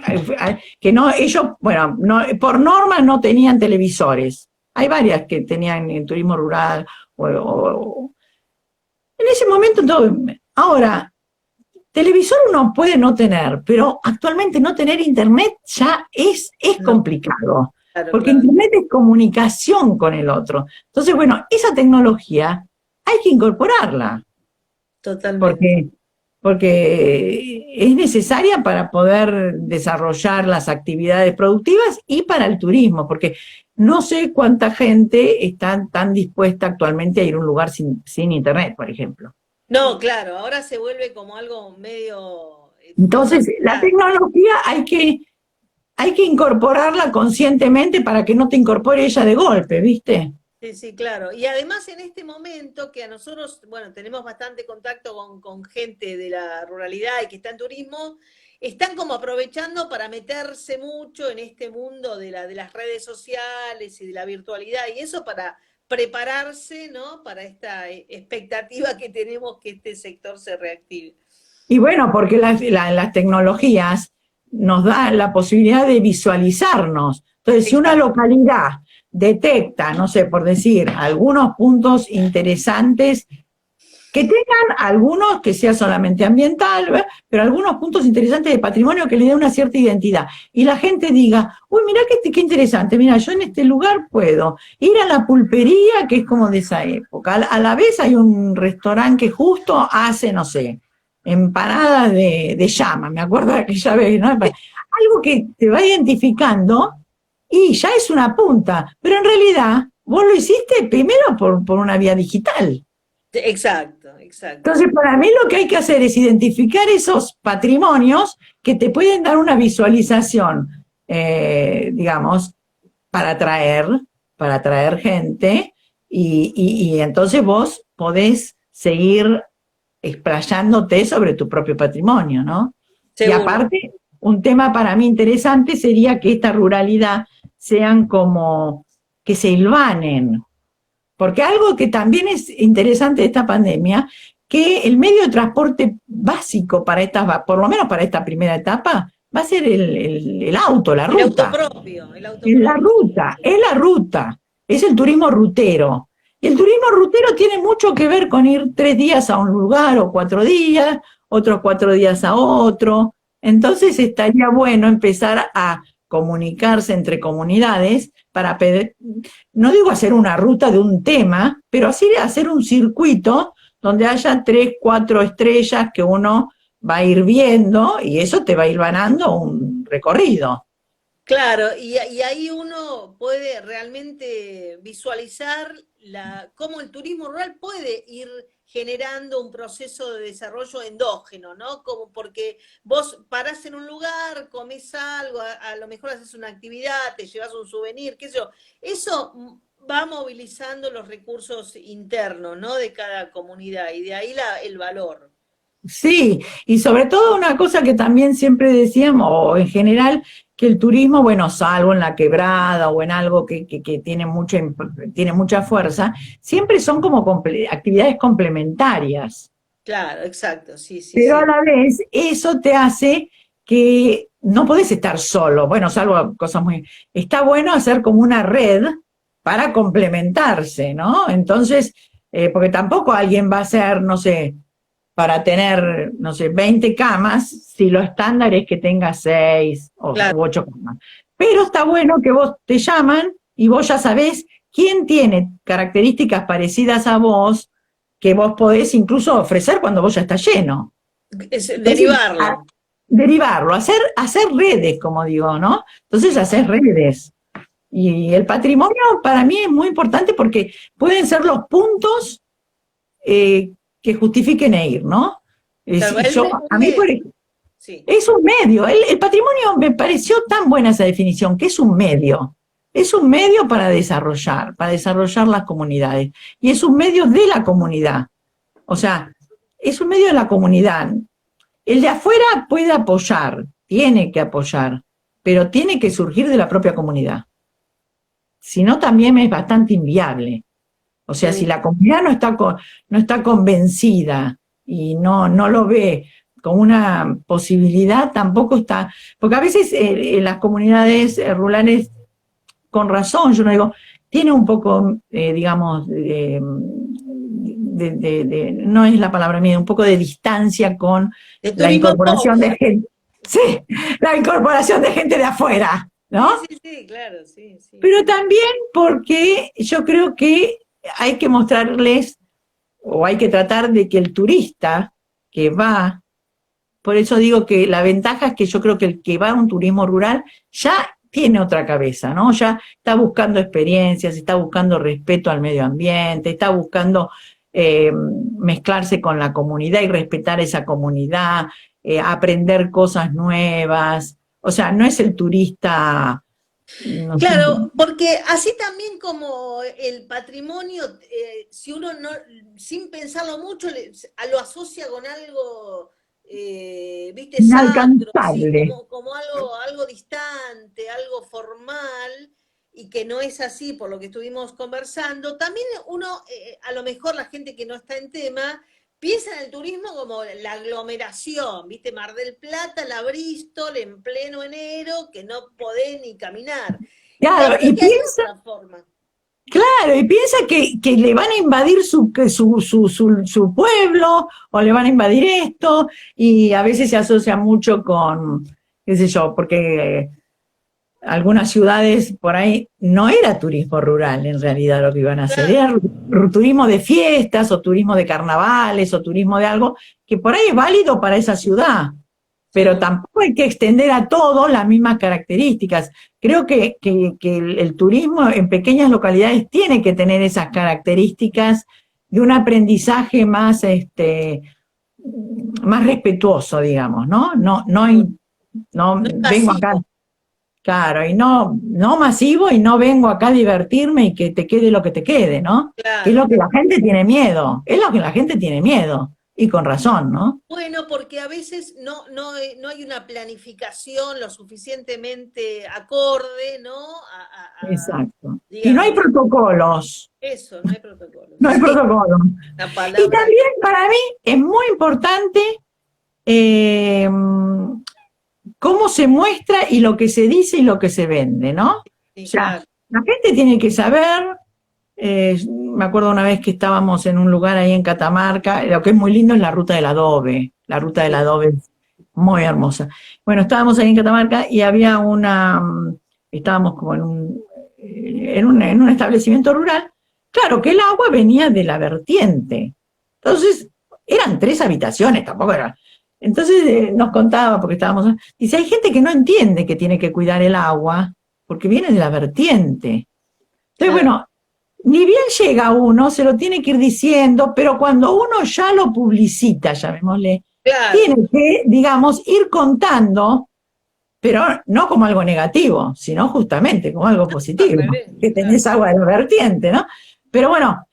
que no, ellos, bueno, no, por norma no tenían televisores. Hay varias que tenían en turismo rural, en ese momento todo. Ahora, televisor uno puede no tener, pero actualmente no tener internet ya es No, complicado, claro, porque claro. internet es comunicación con el otro. Entonces, bueno, esa tecnología hay que incorporarla, Totalmente. porque, porque es necesaria para poder desarrollar las actividades productivas y para el turismo, porque no sé cuánta gente está tan dispuesta actualmente a ir a un lugar sin internet, por ejemplo. No, claro, ahora se vuelve como algo medio Entonces, la fundamental. tecnología hay que incorporarla conscientemente para que no te incorpore ella de golpe, ¿viste? Sí, sí, claro. Y además en este momento que a nosotros, bueno, tenemos bastante contacto con gente de la ruralidad y que está en turismo, están como aprovechando para meterse mucho en este mundo de las redes sociales y de la virtualidad y eso para prepararse, ¿no? Para esta expectativa que tenemos que este sector se reactive. Y bueno, porque las tecnologías nos dan la posibilidad de visualizarnos. Entonces, si una Exacto. localidad detecta, no sé, por decir, algunos puntos interesantes, que tengan algunos que sea solamente ambiental, ¿verdad? Pero algunos puntos interesantes de patrimonio que le dé una cierta identidad. Y la gente diga, uy, mira qué interesante, mira, yo en este lugar puedo ir a la pulpería, que es como de esa época. A la vez hay un restaurante que justo hace, no sé, empanadas de llama, me acuerdo de aquella vez, ¿no? Algo que te va identificando y ya es una punta, pero en realidad vos lo hiciste primero por una vía digital. Exacto, exacto. Entonces, para mí lo que hay que hacer es identificar esos patrimonios que te pueden dar una visualización, digamos, para atraer gente y entonces vos podés seguir explayándote sobre tu propio patrimonio, ¿no? Y Seguro. aparte, un tema para mí interesante sería que esta ruralidad sean como que se hilvanen, porque algo que también es interesante de esta pandemia, que el medio de transporte básico por lo menos para esta primera etapa, va a ser el auto, la El auto ruta. propio, el auto Es la propio. ruta, es la ruta, es el turismo rutero. Y el turismo rutero tiene mucho que ver con ir 3 días a un lugar o 4 días, otros 4 días a otro. Entonces estaría bueno empezar a comunicarse entre comunidades para pedir, no digo hacer una ruta de un tema, pero así hacer un circuito donde haya 3, 4 estrellas que uno va a ir viendo y eso te va a ir ganando un recorrido. Claro, y ahí uno puede realmente visualizar cómo el turismo rural puede ir generando un proceso de desarrollo endógeno, ¿no? Como porque vos parás en un lugar, comés algo, a lo mejor haces una actividad, te llevas un souvenir, qué sé yo. Eso va movilizando los recursos internos, ¿no? De cada comunidad, y de ahí el valor. Sí, y sobre todo una cosa que también siempre decíamos, o en general, que el turismo, bueno, salvo en la quebrada o en algo que tiene mucha fuerza, siempre son como actividades complementarias. Claro, exacto, sí, sí, Pero a sí. la vez eso te hace que no podés estar solo, bueno, salvo cosas muy... Está bueno hacer como una red para complementarse, ¿no? Entonces, porque tampoco alguien va a hacer, no sé, para tener, no sé, 20 camas, si lo estándar es que tenga 6 Claro, u 8 camas. Pero está bueno que vos te llaman y vos ya sabés quién tiene características parecidas a vos que vos podés incluso ofrecer cuando vos ya estás lleno. es Entonces, derivarlo. derivarlo, hacer redes, como digo, ¿no? Entonces, hacer redes. Y el patrimonio para mí es muy importante porque pueden ser los puntos que justifiquen e ir, ¿no? Claro, un A mí, por medio, ejemplo, sí. es un medio. El patrimonio me pareció tan buena esa definición, que es un medio. Es un medio para desarrollar las comunidades. Y es un medio de la comunidad. O sea, es un medio de la comunidad. El de afuera puede apoyar, tiene que apoyar, pero tiene que surgir de la propia comunidad. Si no, también es bastante inviable. O sea, si la comunidad no está convencida y no lo ve como una posibilidad, tampoco está, porque a veces en las comunidades rurales, con razón, yo no digo, tiene un poco, digamos, no es la palabra mía, un poco de distancia con De la turismo incorporación de pobre. gente, sí, la incorporación de gente de afuera, Sí, ¿no? sí, sí, claro, sí, sí. Pero también porque yo creo que hay que mostrarles o hay que tratar de que el turista que va, por eso digo que la ventaja es que yo creo que el que va a un turismo rural ya tiene otra cabeza, ¿no? Ya está buscando experiencias, está buscando respeto al medio ambiente, está buscando mezclarse con la comunidad y respetar esa comunidad, aprender cosas nuevas. O sea, no es el turista, no sé, Claro, porque así también como el patrimonio, si uno no, sin pensarlo mucho, lo asocia con algo, viste, sacro, así, inalcanzable. como algo distante, algo formal, y que no es así por lo que estuvimos conversando, también uno, a lo mejor la gente que no está en tema, piensa en el turismo como la aglomeración, viste, Mar del Plata, la Bristol, en pleno enero, que no podés ni caminar. Y la Claro, verdad que hay otra forma. y piensa que le van a invadir su pueblo, o le van a invadir esto, y a veces se asocia mucho con, qué sé yo, porque algunas ciudades por ahí no era turismo rural en realidad lo que iban a hacer, Claro, era turismo de fiestas, o turismo de carnavales, o turismo de algo que por ahí es válido para esa ciudad, pero sí. tampoco hay que extender a todos las mismas características. Creo que el turismo en pequeñas localidades tiene que tener esas características de un aprendizaje más, más respetuoso, digamos, ¿no? No No es vengo acá, pasivo, claro, y no masivo, y no vengo acá a divertirme y que te quede lo que te quede, ¿no? Que es claro. lo que la gente tiene miedo, es lo que la gente tiene miedo, y con razón, ¿no? Bueno, porque a veces no hay una planificación lo suficientemente acorde, ¿no? Exacto. Y no hay Digamos, protocolos, eso, no hay protocolo. no hay Sí, protocolos. la Y palabra, también para mí es muy importante eh, cómo se muestra y lo que se dice y lo que se vende, ¿no? O sí, sea, claro. la gente tiene que saber, me acuerdo una vez que estábamos en un lugar ahí en Catamarca, lo que es muy lindo es la ruta del adobe, la ruta del Sí, adobe es muy hermosa. Bueno, estábamos ahí en Catamarca y había estábamos como en un establecimiento rural, claro que el agua venía de la vertiente, entonces eran 3 habitaciones, tampoco era. Entonces nos contaba, porque estábamos, dice, hay gente que no entiende que tiene que cuidar el agua, porque viene de la vertiente. Entonces, claro. bueno, ni bien llega uno, se lo tiene que ir diciendo, pero cuando uno ya lo publicita, llamémosle, Claro, tiene que, digamos, ir contando, pero no como algo negativo, sino justamente como algo al positivo, revés, que claro. tenés agua de la vertiente, ¿no? Pero bueno,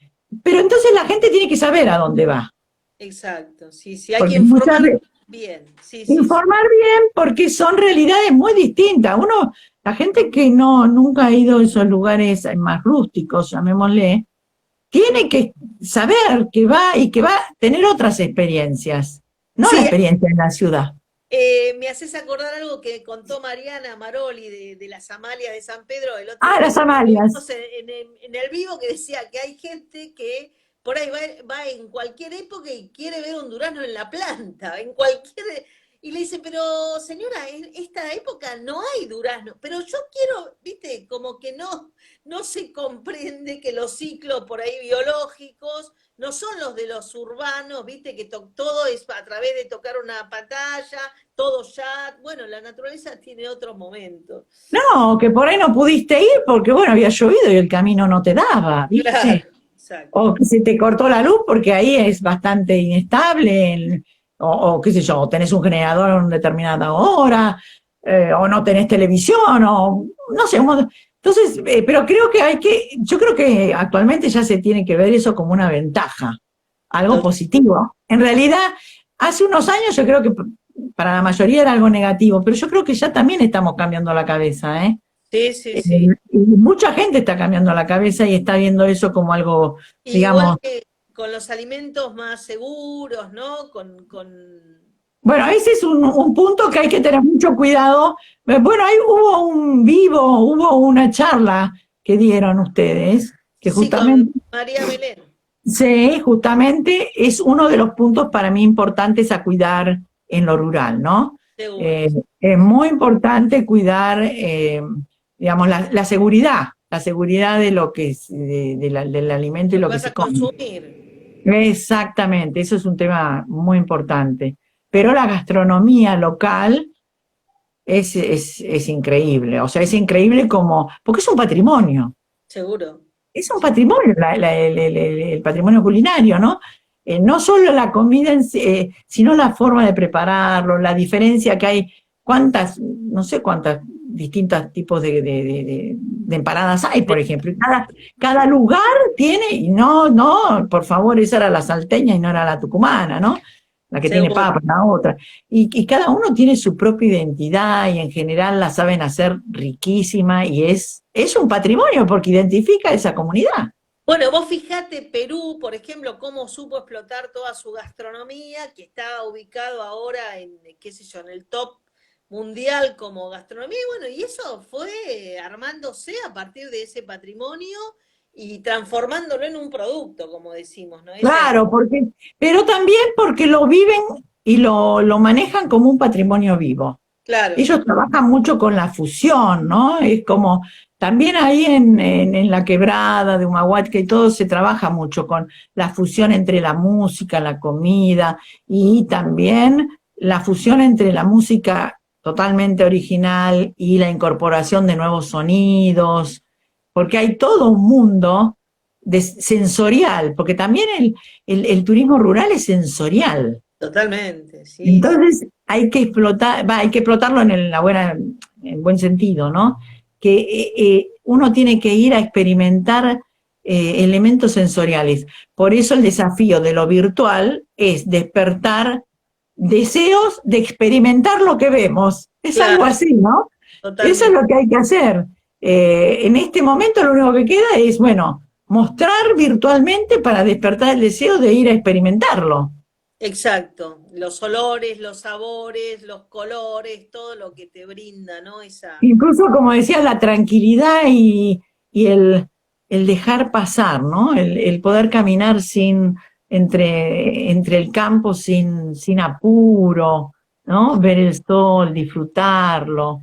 pero entonces la gente tiene que saber a dónde va, Exacto, sí, sí, hay que porque muchas informar veces bien, sí, sí, sí. informar bien porque son realidades muy distintas. Uno, la gente que no nunca ha ido a esos lugares más rústicos, llamémosle, tiene que saber que va y que va a tener otras experiencias, no la Sí, experiencia en la ciudad. me haces acordar algo que contó Mariana Maroli de las Amalias de San Pedro el otro Ah, día las que Amalias. estuvimos en el vivo, que decía que hay gente que por ahí va en cualquier época y quiere ver un durazno en la planta, en cualquier... Y le dice, pero señora, en esta época no hay durazno, pero yo quiero, viste, como que no se comprende que los ciclos por ahí biológicos no son los de los urbanos, viste, que todo es a través de tocar una pantalla, todo ya, bueno, la naturaleza tiene otros momentos. No, que por ahí no pudiste ir porque, bueno, había llovido y el camino no te daba, Claro, ¿viste? O exacto. que se te cortó la luz porque ahí es bastante inestable, o qué sé yo, o tenés un generador a una determinada hora, o no tenés televisión, o no sé. Entonces, pero creo que yo creo que actualmente ya se tiene que ver eso como una ventaja, algo positivo. En realidad, hace unos años yo creo que para la mayoría era algo negativo, pero yo creo que ya también estamos cambiando la cabeza, ¿eh? Sí, sí, sí. Y mucha gente está cambiando la cabeza y está viendo eso como algo, Igual digamos, que con los alimentos más seguros, ¿no? bueno, ese es un punto que hay que tener mucho cuidado. Bueno, ahí hubo una charla que dieron ustedes, que Sí, con justamente, María Belén, sí, justamente es uno de los puntos para mí importantes a cuidar en lo rural, ¿no? seguro. Eh, es muy importante cuidar, digamos, la seguridad de lo que es, del alimento y Lo que lo que vas a se come. consumir. Exactamente, eso es un tema muy importante. Pero la gastronomía local es increíble, o sea, es increíble como, porque Seguro. es un Sí. patrimonio el patrimonio culinario, ¿no? No solo la comida, sino la forma de prepararlo, la diferencia que hay, no sé cuántas distintos tipos de empanadas hay, por ejemplo. Y cada lugar tiene, y no, por favor, esa era la salteña y no era la tucumana, ¿no? La que tiene Seguro. papa, la otra. Y cada uno tiene su propia identidad y en general la saben hacer riquísima y es un patrimonio porque identifica a esa comunidad. Bueno, vos fijate Perú, por ejemplo, cómo supo explotar toda su gastronomía, que está ubicado ahora en, qué sé yo, en el top mundial como gastronomía. Y bueno, y eso fue armándose a partir de ese patrimonio y transformándolo en un producto, como decimos, ¿no? Eso es, Claro, pero también porque lo viven y lo manejan como un patrimonio vivo. claro, Ellos trabajan mucho con la fusión, ¿no? Es como, también ahí en la quebrada de Humahuaca y todo se trabaja mucho con la fusión entre la música, la comida y también la fusión entre la música totalmente original y la incorporación de nuevos sonidos, porque hay todo un mundo sensorial, porque también el turismo rural es sensorial. totalmente, sí, sí. Entonces hay que explotar, hay que explotarlo en buen sentido, ¿no? Que uno tiene que ir a experimentar elementos sensoriales. Por eso el desafío de lo virtual es despertar deseos de experimentar lo que vemos. Es algo Claro, así, ¿no? Eso es totalmente. lo que hay que hacer. En este momento lo único que queda es, bueno, mostrar virtualmente para despertar el deseo de ir a experimentarlo. Exacto. Los olores, los sabores, los colores, todo lo que te brinda, ¿no? Esa. Incluso, como decía, la tranquilidad y el dejar pasar, ¿no? El poder caminar entre el campo sin apuro, ¿no? Ver el sol, disfrutarlo,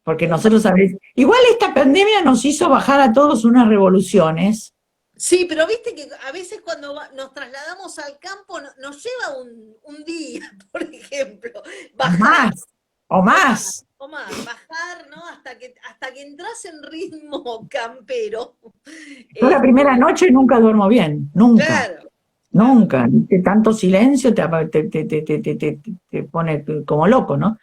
porque nosotros a veces, igual esta pandemia nos hizo bajar a todos unas revoluciones, Sí, pero viste que a veces cuando nos trasladamos al campo nos lleva un día, por ejemplo, o bajar más, o o más. más. o más, bajar, ¿no? Hasta que entras en ritmo campero. Yo la primera Este, noche nunca duermo bien, nunca. claro, claro. Nunca, tanto silencio te pone como loco, ¿no?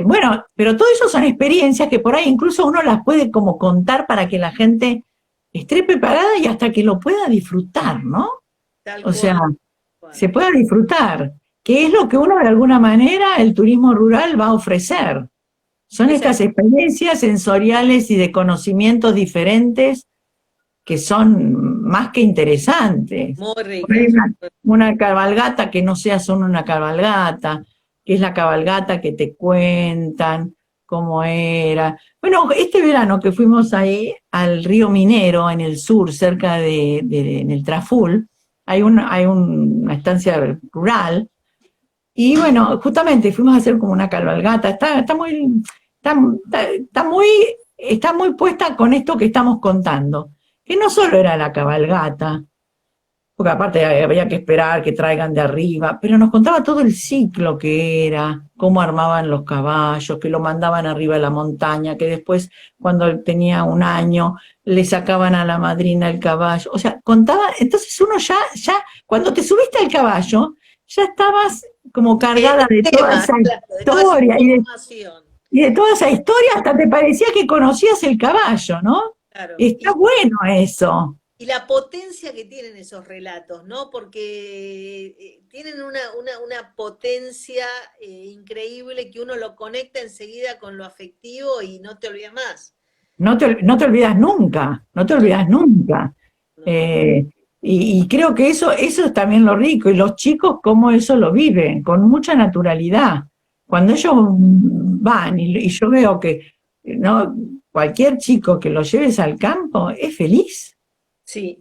Bueno, pero todo eso son experiencias que por ahí incluso uno las puede como contar para que la gente esté preparada y hasta que lo pueda disfrutar, ¿no? Tal O sea, cual, se cual. pueda disfrutar, que es lo que uno de alguna manera el turismo rural va a ofrecer. Son estas Exacto, experiencias sensoriales y de conocimientos diferentes que son más que interesantes. muy Por ahí ricas. una cabalgata que no sea solo una cabalgata, que es la cabalgata que te cuentan cómo era. Bueno, este verano que fuimos ahí al río Minero, en el sur, cerca en el Traful, hay una estancia rural, y bueno, justamente fuimos a hacer como una cabalgata. Está, está muy puesta con esto que estamos contando, que no solo era la cabalgata, porque aparte había que esperar que traigan de arriba, pero nos contaba todo el ciclo que era, cómo armaban los caballos, que lo mandaban arriba de la montaña, que después, cuando él tenía un año, le sacaban a la madrina el caballo. O sea, contaba, entonces uno ya, cuando te subiste al caballo, ya estabas como El cargada de toda tema, esa claro, de toda esa historia información. y de toda esa historia hasta te parecía que conocías el caballo, ¿no? Claro. Está bueno eso. Y la potencia que tienen esos relatos, ¿no? Porque tienen una potencia increíble que uno lo conecta enseguida con lo afectivo y no te olvidas más. No te olvidas nunca, no te No, olvidas nunca. no. Eh, y creo que eso es también lo rico, y los chicos cómo eso lo viven, con mucha naturalidad. Cuando ellos van y yo veo que no cualquier chico que lo lleves al campo Sí,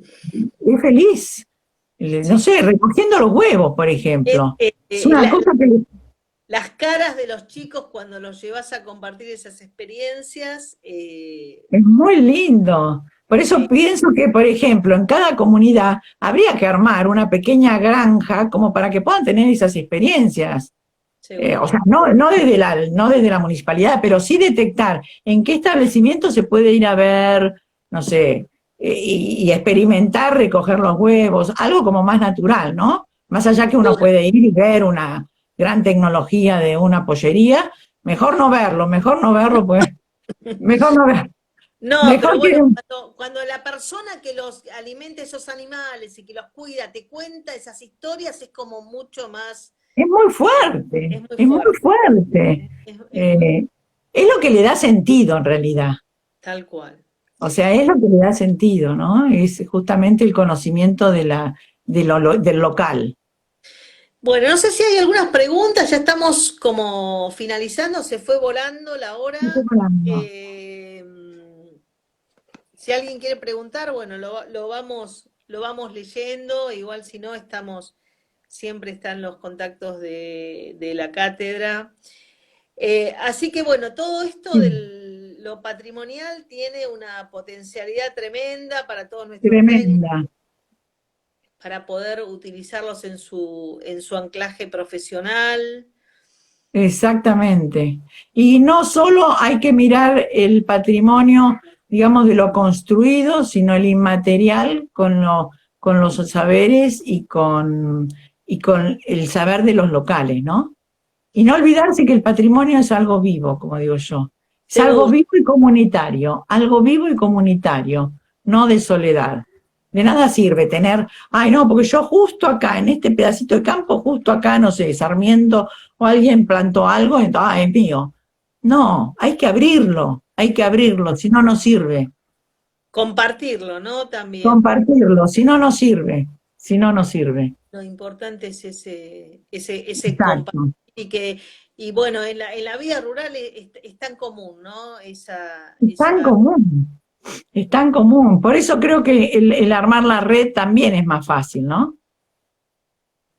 es feliz. No sí. sé, recogiendo los huevos, por Eh, ejemplo. eh, Es eh, una la- cosa que las caras de los chicos cuando los llevas a compartir esas experiencias, es muy lindo. Por eso sí, pienso que, por ejemplo, en cada comunidad habría que armar una pequeña granja como para que puedan tener esas experiencias. O seguro. sea, no desde la municipalidad, pero sí detectar en qué establecimiento se puede ir a ver, no sé, y experimentar, recoger los huevos, algo como más natural, ¿no? Más allá que uno puede ir y ver una gran tecnología de una pollería, mejor no verlo, pues, mejor no ver, No, pero mejor que bueno, cuando la persona que los alimenta esos animales y que los cuida te cuenta esas historias, es como mucho más, es muy es muy fuerte, fuerte. es muy Eh, es lo que le da sentido en realidad. tal cual. O sea, es lo que le da sentido, ¿no? Es justamente el conocimiento del local. Bueno, no sé si hay algunas preguntas, ya estamos como finalizando, se fue volando la hora. Eh, si alguien quiere preguntar, bueno, lo vamos leyendo, igual si no, siempre están los contactos de la cátedra. Así que bueno, todo esto Sí, de lo patrimonial tiene una potencialidad tremenda para todos nuestros técnicos, tremenda, para poder utilizarlos en su anclaje profesional. exactamente. Y no solo hay que mirar el patrimonio, digamos, de lo construido, sino el inmaterial con los saberes y con el saber de los locales, ¿no? Y no olvidarse que el patrimonio es algo vivo, como digo yo. Es Seguro. algo vivo y comunitario, no de soledad. De nada sirve tener, ay no, porque yo justo acá, en este pedacito de campo, justo acá, no sé, Sarmiento, o alguien plantó algo, entonces, ah, es mío. No, hay que abrirlo, si no, no sirve. Compartirlo, ¿no? También. Compartirlo, si no, no sirve. Si no, no sirve. Lo importante es ese compartir Exacto. y bueno, en la vida rural es tan común, ¿no? Es tan común. Es tan común. Por eso creo que el armar la red también es más fácil, ¿no?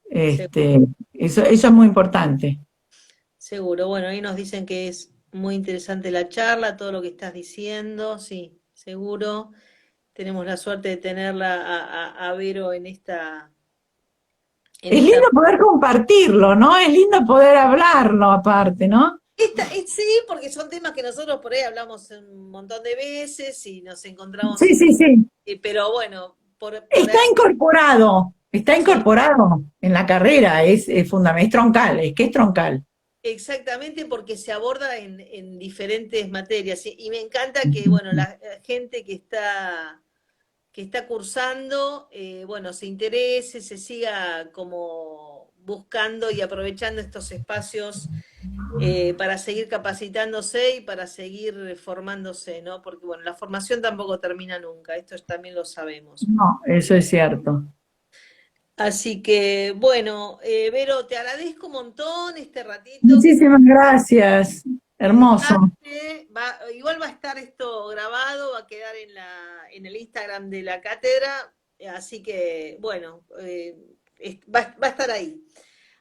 seguro, Eso es muy importante. seguro. Bueno, ahí nos dicen que es muy interesante la charla, todo lo que estás diciendo, sí, seguro. Tenemos la suerte de tenerla a Vero en Es esta. lindo poder compartirlo, ¿no? Es lindo poder hablarlo aparte, ¿no? Sí, porque son temas que nosotros por ahí hablamos un montón de veces y nos encontramos Sí, sí, sí. pero bueno, por ahí Está sí, incorporado en la carrera, es fundamental, es troncal, es que es troncal. exactamente porque se aborda en diferentes materias y me encanta que, bueno, la gente que está cursando, bueno, se interese, se siga como buscando y aprovechando estos espacios para seguir capacitándose y para seguir formándose, ¿no? Porque, bueno, la formación tampoco termina nunca, esto también lo sabemos. No, eso es cierto. Así que, bueno, Vero, te agradezco un montón este ratito que Muchísimas gracias. Hermoso. dedicaste. Igual va a estar esto grabado, va a quedar en el Instagram de la cátedra, así que, bueno, va a estar ahí.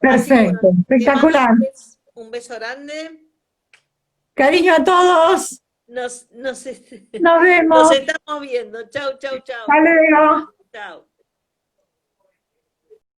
Así que, bueno, Perfecto, te mando espectacular. un beso grande. Cariño a todos. Nos, nos, Nos nos vemos. estamos viendo. Chau, chau, chau. Hasta luego. Chau.